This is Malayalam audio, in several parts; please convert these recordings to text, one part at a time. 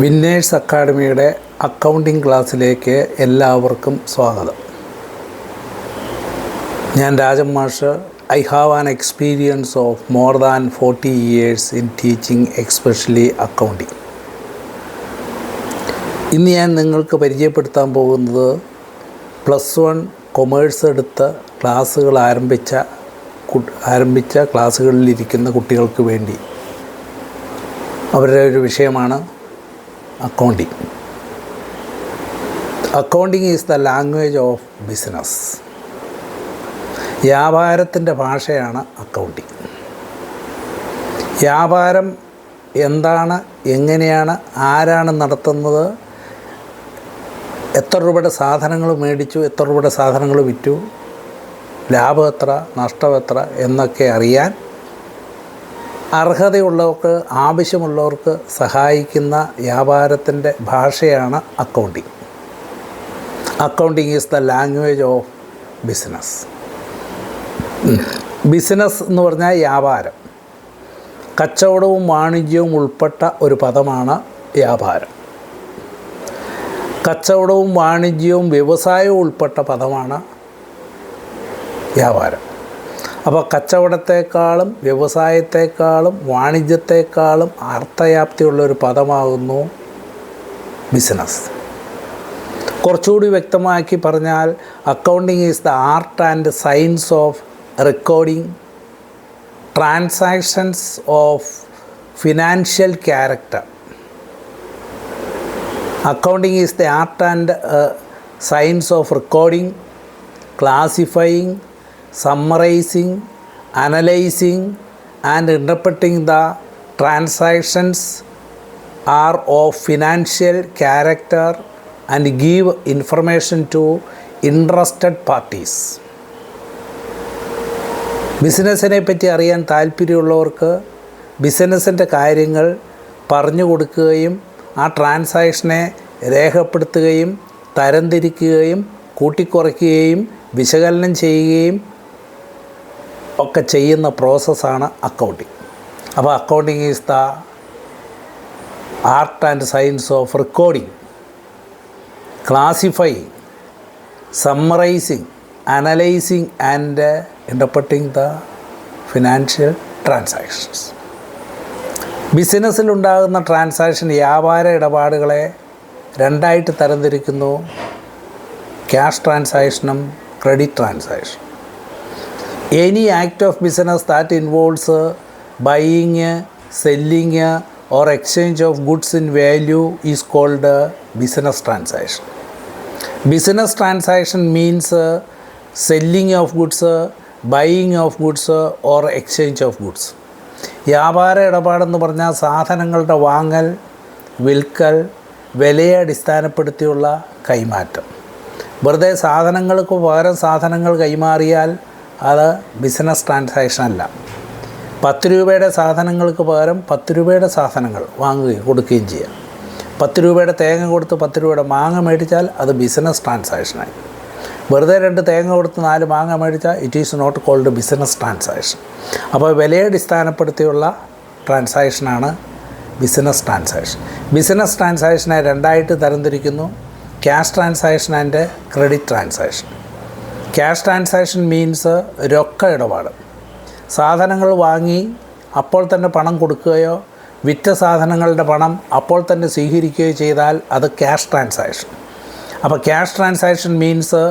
വിന്നേഴ്സ് അക്കാഡമിയുടെ അക്കൗണ്ടിംഗ് ക്ലാസ്സിലേക്ക് എല്ലാവർക്കും സ്വാഗതം. ഞാൻ രാജൻ മാഷ്. I have an experience of more than 40 years in teaching especially accounting. ഇന്ന് ഞാൻ നിങ്ങൾക്ക് പരിചയപ്പെടുത്താൻ പോകുന്നത് +1 കൊമേഴ്സ് എടുത്ത് ക്ലാസ്സുകൾ ആരംഭിച്ച ക്ലാസ്സുകളിലിരിക്കുന്ന കുട്ടികൾക്ക് വേണ്ടി അവരുടെ ഒരു വിഷയമാണ് accounting. Accounting is the language of business. വ്യാപാരത്തിൻ്റെ ഭാഷയാണ് അക്കൗണ്ടിങ്. വ്യാപാരം എന്താണ്, എങ്ങനെയാണ്, ആരാണ് നടത്തുന്നത്, എത്ര രൂപയുടെ സാധനങ്ങൾ മേടിച്ചു, എത്ര രൂപയുടെ സാധനങ്ങൾ വിറ്റു, ലാഭം എത്ര, നഷ്ടം എത്ര എന്നൊക്കെ അറിയാൻ അർഹതയുള്ളവർക്ക്, ആവശ്യമുള്ളവർക്ക് സഹായിക്കുന്ന വ്യാപാരത്തിൻ്റെ ഭാഷയാണ് accounting. Accounting is the language of business. Business എന്ന് പറഞ്ഞാൽ വ്യാപാരം, കച്ചവടവും വാണിജ്യവും ഉൾപ്പെട്ട ഒരു പദമാണ് വ്യാപാരം. കച്ചവടവും വാണിജ്യവും വ്യവസായവും ഉൾപ്പെട്ട പദമാണ് വ്യാപാരം. അപ്പോൾ കച്ചവടത്തെക്കാളും വ്യവസായത്തെക്കാളും വാണിജ്യത്തെക്കാളും അർത്ഥവ്യാപ്തിയുള്ളൊരു പദമാകുന്നു ബിസിനസ്. കുറച്ചുകൂടി വ്യക്തമാക്കി പറഞ്ഞാൽ accounting is the art and science of recording transactions of financial character. Accounting is the art and science of recording, classifying, summarizing, analyzing and interpreting the transactions are of financial character and give information to interested parties. ബിസിനസ്സിനെ പറ്റി അറിയാൻ താല്പര്യമുള്ളവർക്ക് ബിസിനസ്സിൻ്റെ കാര്യങ്ങൾ പറഞ്ഞു കൊടുക്കുകയും ആ ട്രാൻസാക്ഷനെ രേഖപ്പെടുത്തുകയും തരംതിരിക്കുകയും കൂട്ടിക്കുറയ്ക്കുകയും വിശകലനം ചെയ്യുകയും ഒക്കെ ചെയ്യുന്ന പ്രോസസ്സാണ് അക്കൗണ്ടിങ്. അപ്പോൾ accounting is the art and science of recording, classifying, summarising, analysing and interpreting the financial transactions. ബിസിനസ്സിലുണ്ടാകുന്ന ട്രാൻസാക്ഷൻ, വ്യാപാര ഇടപാടുകളെ രണ്ടായിട്ട് തരംതിരിക്കുന്നു: ക്യാഷ് ട്രാൻസാക്ഷനും credit transaction. Any act of business that involves buying, selling or exchange of goods in value is called business transaction. Business transaction means selling of goods, buying of goods or exchange of goods. വ്യാപാര ഇടപാടെന്ന് പറഞ്ഞാൽ സാധനങ്ങളുടെ വാങ്ങൽ, വിൽക്കൽ, വിലയെ അടിസ്ഥാനപ്പെടുത്തിയുള്ള കൈമാറ്റം. വെറുതെ സാധനങ്ങൾക്ക് പകരം സാധനങ്ങൾ കൈമാറിയാൽ അത് ബിസിനസ് ട്രാൻസാക്ഷൻ അല്ല. 10 രൂപയുടെ സാധനങ്ങൾക്ക് പകരം 10 രൂപയുടെ സാധനങ്ങൾ വാങ്ങുകയും കൊടുക്കുകയും ചെയ്യാം. 10 രൂപയുടെ തേങ്ങ കൊടുത്ത് 10 രൂപയുടെ മാങ്ങ മേടിച്ചാൽ അത് ബിസിനസ് ട്രാൻസാക്ഷനായി. വെറുതെ 2 തേങ്ങ കൊടുത്ത് 4 മാങ്ങ മേടിച്ചാൽ it is not called business transaction. അപ്പോൾ വിലയെ അടിസ്ഥാനപ്പെടുത്തിയുള്ള ട്രാൻസാക്ഷനാണ് ബിസിനസ് ട്രാൻസാക്ഷൻ. ബിസിനസ് ട്രാൻസാക്ഷനെ രണ്ടായിട്ട് തരംതിരിക്കുന്നു: cash transaction and credit transaction. Cash transaction means രൊക്ക ഇടപാട്. സാധനങ്ങൾ വാങ്ങി അപ്പോൾ തന്നെ പണം കൊടുക്കുകയോ വിറ്റ സാധനങ്ങളുടെ പണം അപ്പോൾ തന്നെ സ്വീകരിക്കുകയോ ചെയ്താൽ അത് ക്യാഷ് ട്രാൻസാക്ഷൻ. അപ്പോൾ cash transaction means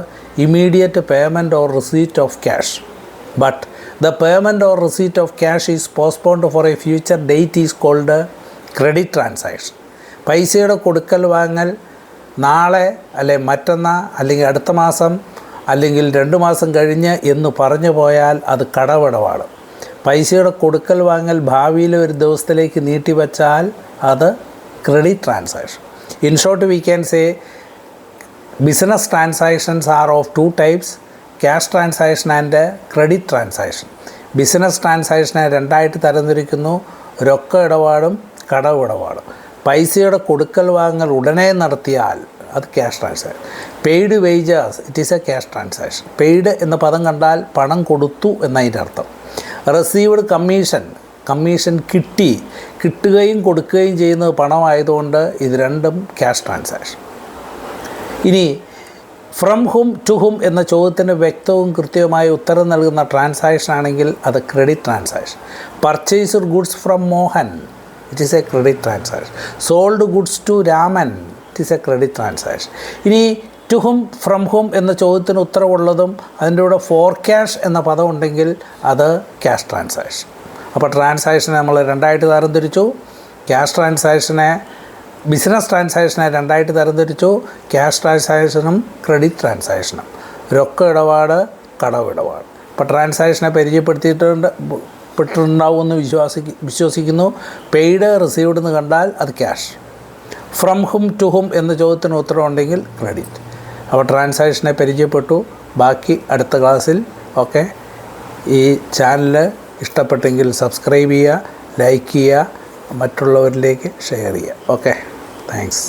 immediate payment or receipt of cash. But the payment or receipt of cash is postponed for a future date is called credit transaction. പൈസയുടെ കൊടുക്കൽ വാങ്ങൽ നാളെ അല്ലെങ്കിൽ മറ്റന്നാൾ അല്ലെങ്കിൽ അടുത്ത മാസം അല്ലെങ്കിൽ 2 മാസം കഴിഞ്ഞ് എന്ന് പറഞ്ഞു പോയാൽ അത് കടമിടപാട്. പൈസയുടെ കൊടുക്കൽ വാങ്ങൽ ഭാവിയിലെ ഒരു ദിവസത്തിലേക്ക് നീട്ടിവെച്ചാൽ അത് credit transaction. In short we can say business transactions are of 2 types: cash transaction and credit transaction. Business ട്രാൻസാക്ഷനെ രണ്ടായിട്ട് തരംതിരിക്കുന്നു: രൊക്ക ഇടപാടും കടമിടപാടും. പൈസയുടെ കൊടുക്കൽ വാങ്ങൽ ഉടനെ നടത്തിയാൽ അത് cash transaction. Paid wages, it is A cash transaction. Paid എന്ന പദം കണ്ടാൽ പണം കൊടുത്തു എന്നതിൻ്റെ അർത്ഥം. റിസീവ്ഡ് കമ്മീഷൻ, കമ്മീഷൻ കിട്ടുകയും കൊടുക്കുകയും ചെയ്യുന്നത് പണമായതുകൊണ്ട് ഇത് രണ്ടും ക്യാഷ് ട്രാൻസാക്ഷൻ. ഇനി ഫ്രം ഹും ടു ഹും എന്ന ചോദ്യത്തിന് വ്യക്തവും കൃത്യവുമായ ഉത്തരം നൽകുന്ന ട്രാൻസാക്ഷൻ ആണെങ്കിൽ അത് credit transaction. Purchased goods from Mohan, it is a credit transaction. Sold goods to Raman, it is a credit transaction. ഇനി ടു ഹും ഫ്രം ഹും എന്ന ചോദ്യത്തിന് ഉത്തരവുള്ളതും അതിൻ്റെ കൂടെ ഫോർ ക്യാഷ് എന്ന പദം ഉണ്ടെങ്കിൽ അത് ക്യാഷ് ട്രാൻസാക്ഷൻ. അപ്പോൾ ട്രാൻസാക്ഷനെ നമ്മൾ രണ്ടായിട്ട് തരംതിരിച്ചു. ക്യാഷ് ട്രാൻസാക്ഷനെ, ബിസിനസ് ട്രാൻസാക്ഷനെ രണ്ടായിട്ട് തരംതിരിച്ചു. ക്യാഷ് ട്രാൻസാക്ഷനും ക്രെഡിറ്റ് ട്രാൻസാക്ഷനും, രൊക്ക ഇടപാട്, കടമിടപാട്. അപ്പോൾ ട്രാൻസാക്ഷനെ പരിചയപ്പെടുത്തിയിട്ടുണ്ടാവുമെന്ന് വിശ്വസിക്കുന്നു. പെയ്ഡ്, റിസീവ്ഡ് എന്ന് കണ്ടാൽ അത് cash. From whom to whom എന്ന ചോദ്യത്തിന് ഉത്തരവുണ്ടെങ്കിൽ ക്രെഡിറ്റ്. അപ്പോൾ ട്രാൻസാക്ഷനെ പരിചയപ്പെട്ടു. ബാക്കി അടുത്ത ക്ലാസ്സിൽ. ഓക്കെ. ഈ ചാനൽ ഇഷ്ടപ്പെട്ടെങ്കിൽ സബ്സ്ക്രൈബ് ചെയ്യുക, ലൈക്ക് ചെയ്യുക, മറ്റുള്ളവരിലേക്ക് ഷെയർ ചെയ്യുക. Okay, thanks.